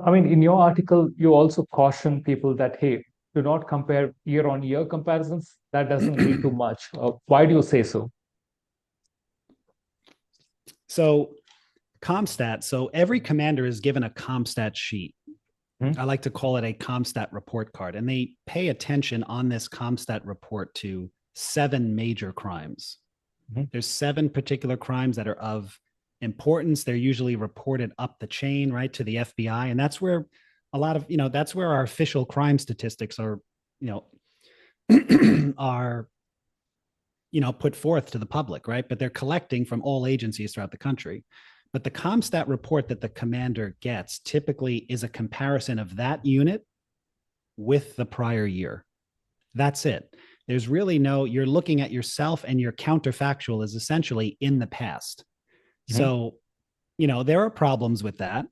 I mean, in your article, you also caution people that, hey, do not compare year-on-year comparisons. That doesn't lead to much. Why do you say so? So CompStat, so every commander is given a CompStat sheet. I Hmm. like to call it a CompStat report card, and they pay attention on this CompStat report to seven major crimes. Hmm. There's seven particular crimes that are of importance. They're usually reported up the chain, right, to the FBI, and that's where a lot of that's where our official crime statistics are, you know, are put forth to the public, right? But they're collecting from all agencies throughout the country. But the CompStat report that the commander gets typically is a comparison of that unit with the prior year. That's it. There's really no, you're looking at yourself, and your counterfactual is essentially in the past. Hmm. So, there are problems with that,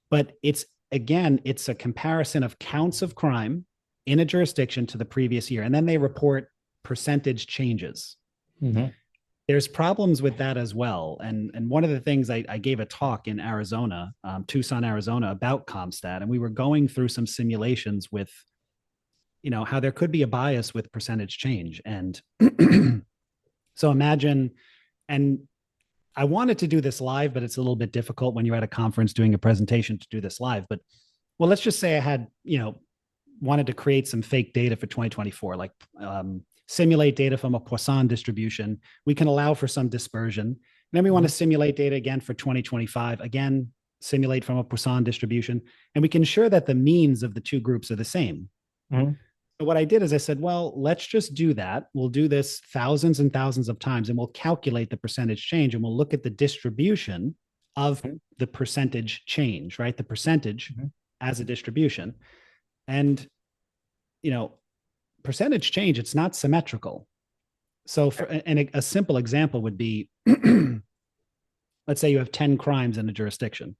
but it's a comparison of counts of crime in a jurisdiction to the previous year. And then they report percentage changes. Hmm. There's problems with that as well. And one of the things I gave a talk in Arizona, Tucson, Arizona, about CompStat, and we were going through some simulations with, how there could be a bias with percentage change. And so imagine, and I wanted to do this live, but it's a little bit difficult when you're at a conference doing a presentation to do this live. But well, let's just say I had, wanted to create some fake data for 2024, like simulate data from a Poisson distribution. We can allow for some dispersion. And then we want to Hmm. simulate data again for 2025, again, simulate from a Poisson distribution. And we can ensure that the means of the two groups are the same. Hmm. So what I did is I said, well, let's just do that. We'll do this thousands and thousands of times, and we'll calculate the percentage change, and we'll look at the distribution of the percentage change, right? The percentage Hmm. as a distribution. And, you know, percentage change, it's not symmetrical. So a simple example would be, let's say you have 10 crimes in a jurisdiction,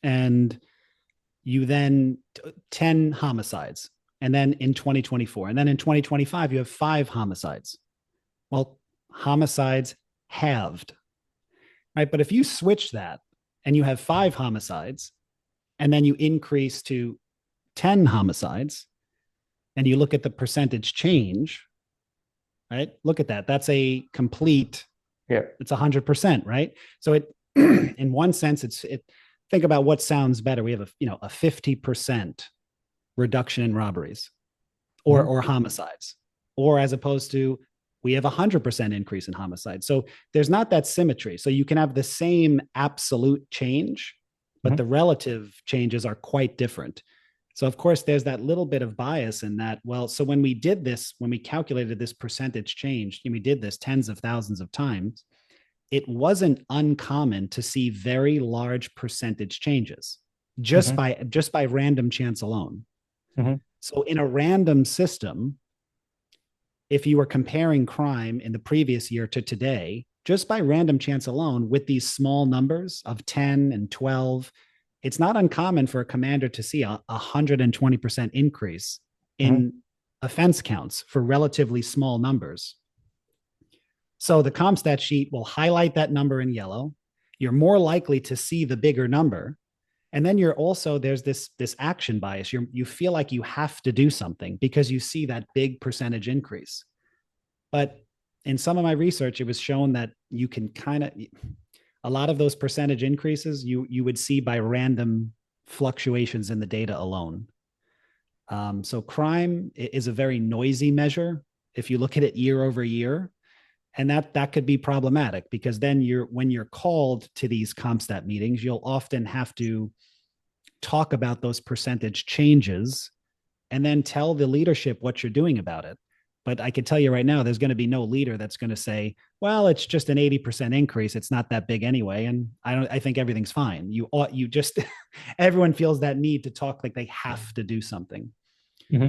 and you then 10 homicides, and then in 2024, and then in 2025 you have 5 homicides. Well, homicides halved, right? But if you switch that and you have 5 homicides, and then you increase to 10 homicides, and you look at the percentage change, right? Look at that. That's a complete, Yeah. it's 100%, right? So it, in one sense, think about what sounds better. We have a 50% reduction in robberies Hmm. or homicides, or as opposed to we have 100% increase in homicide. So there's not that symmetry. So you can have the same absolute change, but Hmm. the relative changes are quite different. So of course, there's that little bit of bias in that. Well, so when we did this, when we calculated this percentage change, and we did this tens of thousands of times, it wasn't uncommon to see very large percentage changes just Hmm. by random chance alone. Hmm. So in a random system, if you were comparing crime in the previous year to today, just by random chance alone, with these small numbers of 10 and 12, it's not uncommon for a commander to see a 120% increase Hmm. in offense counts for relatively small numbers. So the CompStat sheet will highlight that number in yellow. You're more likely to see the bigger number. And then there's this action bias. You feel like you have to do something because you see that big percentage increase. But in some of my research, it was shown that you can a lot of those percentage increases you would see by random fluctuations in the data alone. So crime is a very noisy measure if you look at it year over year, and that could be problematic because then when you're called to these CompStat meetings, you'll often have to talk about those percentage changes and then tell the leadership what you're doing about it. But I can tell you right now, there's going to be no leader that's going to say, well, it's just an 80% increase. It's not that big anyway. And I think everything's fine. You just, everyone feels that need to talk like they have to do something. Hmm.